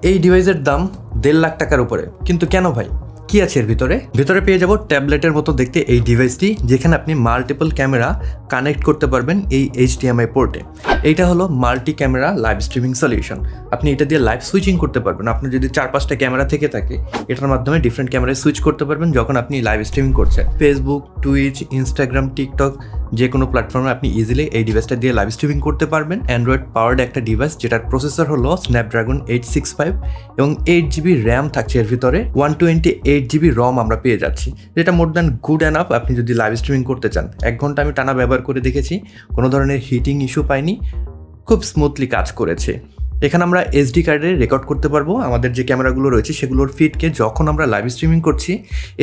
এই ডিভাইসের দাম 1.5 লাখ টাকার উপরে, কিন্তু কেন ভাই? কি আছে এর ভিতরে পেয়ে যাব ট্যাবলেটের মতো দেখতে এই ডিভাইসটি, যেখানে আপনি মাল্টিপল ক্যামেরা কানেক্ট করতে পারবেন এই HDMI পোর্টে। এইটা হলো multi camera live streaming solution. আপনি এটা দিয়ে লাইভ সুইচিং করতে পারবেন। আপনার যদি 4-5টা ক্যামেরা থেকে থাকে, এটার মাধ্যমে ডিফারেন্ট ক্যামেরায় সুইচ করতে পারবেন যখন আপনি লাইভ স্ট্রিমিং করছেন। ফেসবুক, টুইচ, ইনস্টাগ্রাম, টিকটক যে কোনো প্ল্যাটফর্মে আপনি ইজিলি এই ডিভাইসটা দিয়ে লাইভ স্ট্রিমিং করতে পারবেন। অ্যান্ড্রয়েড পাওয়ার্ড একটা ডিভাইস, যেটার প্রসেসর হলো স্ন্যাপড্রাগন 865 এবং 8GB র্যাম থাকছে এর ভিতরে। 128GB রম আমরা পেয়ে যাচ্ছি, যেটা মোর দ্যান গুড এনাফ আপনি যদি লাইভ স্ট্রিমিং করতে চান। 1 ঘন্টা আমি টানা ব্যবহার করে দেখেছি, কোনো ধরনের হিটিং ইস্যু পাইনি, খুব স্মুথলি কাজ করেছে। এখানে আমরা SD কার্ডে রেকর্ড করতে পারবো আমাদের যে ক্যামেরাগুলো রয়েছে সেগুলোর ফিডকে যখন আমরা লাইভ স্ট্রিমিং করছি।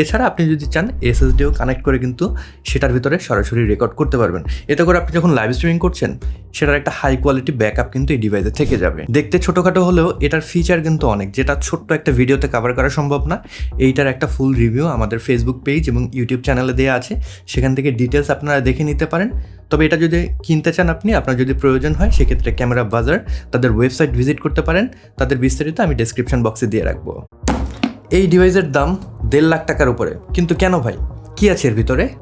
এছাড়া আপনি যদি চান SSDও কানেক্ট করে কিন্তু সেটার ভিতরে সরাসরি রেকর্ড করতে পারবেন। এতে করে আপনি যখন লাইভ স্ট্রিমিং করছেন সেটার একটা হাই কোয়ালিটি ব্যাকআপ কিন্তু এই ডিভাইসে থেকে যাবে। দেখতে ছোটোখাটো হলেও এটার ফিচার কিন্তু অনেক, যেটা ছোট্ট একটা ভিডিওতে কভার করা সম্ভব না। এইটার একটা ফুল রিভিউ আমাদের ফেসবুক পেজ এবং ইউটিউব চ্যানেলে দেওয়া আছে, সেখান থেকে ডিটেলস আপনারা দেখে নিতে পারেন। তবে এটা যদি কিনতে চান আপনি, আপনার যদি প্রয়োজন হয়, সেক্ষেত্রে ক্যামেরা বাজার তাদের ওয়েবসাইট ভিজিট করতে পারেন। তাদের বিস্তারিত আমি ডেসক্রিপশন বক্সে দিয়ে রাখবো। এই ডিভাইসের দাম 1.5 লাখ টাকার উপরে, কিন্তু কেন ভাই? কি আছে এর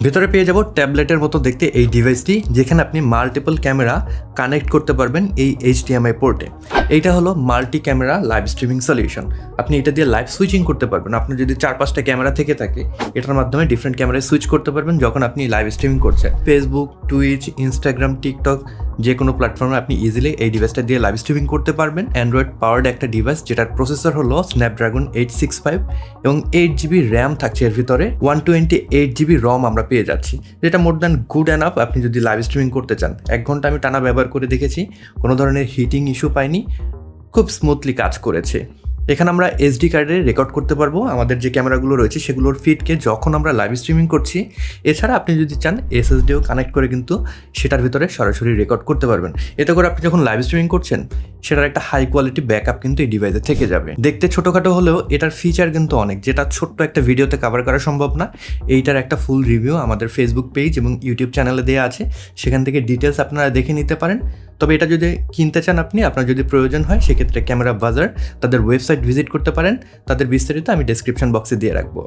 ভিতরে পেয়ে যাব ট্যাবলেটের মতো দেখতে এই ডিভাইসটি, যেখানে আপনি মাল্টিপল ক্যামেরা কানেক্ট করতে পারবেন এই HDMI পোর্টে। এইটা হলো multi camera live streaming solution. আপনি এটা দিয়ে লাইভ সুইচিং করতে পারবেন। আপনার যদি 4-5টা ক্যামেরা থেকে থাকে, এটার মাধ্যমে ডিফারেন্ট ক্যামেরায় সুইচ করতে পারবেন যখন আপনি লাইভ স্ট্রিমিং করছেন। ফেসবুক, টুইচ, ইনস্টাগ্রাম, টিকটক যে কোনো প্ল্যাটফর্মে আপনি ইজিলি এই ডিভাইসটা দিয়ে লাইভ স্ট্রিমিং করতে পারবেন। অ্যান্ড্রয়েড পাওয়ার্ড একটা ডিভাইস, যেটার প্রসেসর হলো স্ন্যাপড্রাগন 865 এবং 8GB র্যাম থাকছে এর ভিতরে। 128GB রম আমরা পেয়ে যাচ্ছি, যেটা মোর দ্যান গুড এনাফ আপনি যদি লাইভ স্ট্রিমিং করতে চান। 1 ঘন্টা আমি টানা ব্যবহার করে দেখেছি, কোনো ধরনের হিটিং ইস্যু পাইনি, খুব স্মুথলি কাজ করেছে। এখানে আমরা SD কার্ডে রেকর্ড করতে পারবো আমাদের যে ক্যামেরাগুলো রয়েছে সেগুলোর ফিডকে যখন আমরা লাইভ স্ট্রিমিং করছি। এছাড়া আপনি যদি চান SSDও কানেক্ট করে কিন্তু সেটার ভিতরে সরাসরি রেকর্ড করতে পারবেন। এতে করে আপনি যখন লাইভ স্ট্রিমিং করছেন সেটার একটা হাই কোয়ালিটি ব্যাকআপ কিন্তু এই ডিভাইসে থেকে যাবে। দেখতে ছোটোখাটো হলেও এটার ফিচার কিন্তু অনেক, যেটা ছোট্ট একটা ভিডিওতে কভার করা সম্ভব না। এইটার একটা ফুল রিভিউ আমাদের ফেসবুক পেজ এবং ইউটিউব চ্যানেলে দেওয়া আছে, সেখান থেকে ডিটেলস আপনারা দেখে নিতে পারেন। তবে এটা যদি কিনতে চান আপনি, আপনার যদি প্রয়োজন হয়, সেক্ষেত্রে ক্যামেরা বাজার তাদের ওয়েবসাইট ভিজিট করতে পারেন। তাদের বিস্তারিত আমি ডেসক্রিপশন বক্সে দিয়ে রাখবো।